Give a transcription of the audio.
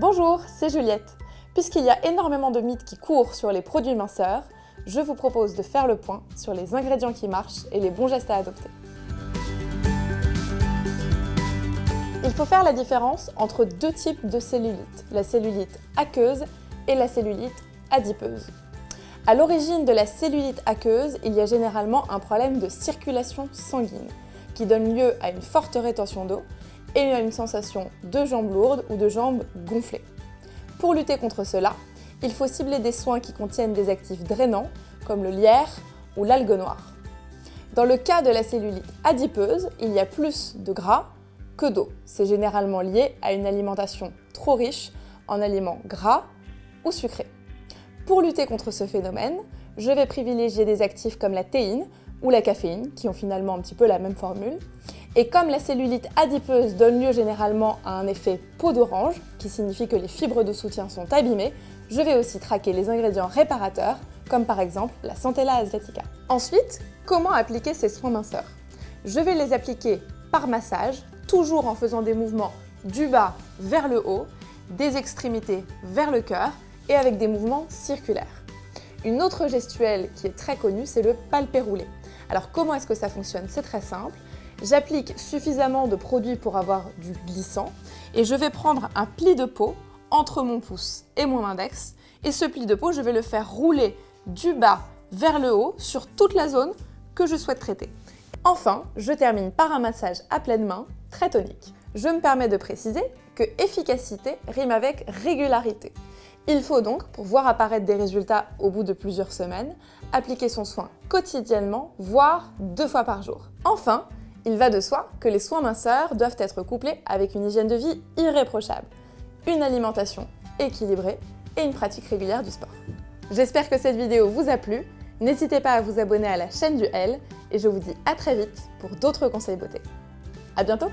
Bonjour, c'est Juliette. Puisqu'il y a énormément de mythes qui courent sur les produits minceurs, je vous propose de faire le point sur les ingrédients qui marchent et les bons gestes à adopter. Il faut faire la différence entre deux types de cellulite, la cellulite aqueuse et la cellulite adipeuse. À l'origine de la cellulite aqueuse, il y a généralement un problème de circulation sanguine qui donne lieu à une forte rétention d'eau et à une sensation de jambes lourdes ou de jambes gonflées. Pour lutter contre cela, il faut cibler des soins qui contiennent des actifs drainants comme le lierre ou l'algue noire. Dans le cas de la cellulite adipeuse, il y a plus de gras que d'eau. C'est généralement lié à une alimentation trop riche en aliments gras ou sucrés. Pour lutter contre ce phénomène, je vais privilégier des actifs comme la théine ou la caféine, qui ont finalement un petit peu la même formule. Et comme la cellulite adipeuse donne lieu généralement à un effet peau d'orange, qui signifie que les fibres de soutien sont abîmées, je vais aussi traquer les ingrédients réparateurs, comme par exemple la Centella asiatica. Ensuite, comment appliquer ces soins minceurs? Je vais les appliquer par massage, toujours en faisant des mouvements du bas vers le haut, des extrémités vers le cœur et avec des mouvements circulaires. Une autre gestuelle qui est très connue, c'est le palpé roulé. Alors comment est-ce que ça fonctionne? C'est très simple. J'applique suffisamment de produits pour avoir du glissant et je vais prendre un pli de peau entre mon pouce et mon index et ce pli de peau, je vais le faire rouler du bas vers le haut sur toute la zone que je souhaite traiter. Enfin, je termine par un massage à pleine main, très tonique. Je me permets de préciser que efficacité rime avec régularité. Il faut donc, pour voir apparaître des résultats au bout de plusieurs semaines, appliquer son soin quotidiennement, voire 2 fois par jour. Enfin, il va de soi que les soins minceurs doivent être couplés avec une hygiène de vie irréprochable, une alimentation équilibrée et une pratique régulière du sport. J'espère que cette vidéo vous a plu. N'hésitez pas à vous abonner à la chaîne du L et je vous dis à très vite pour d'autres conseils beauté. À bientôt!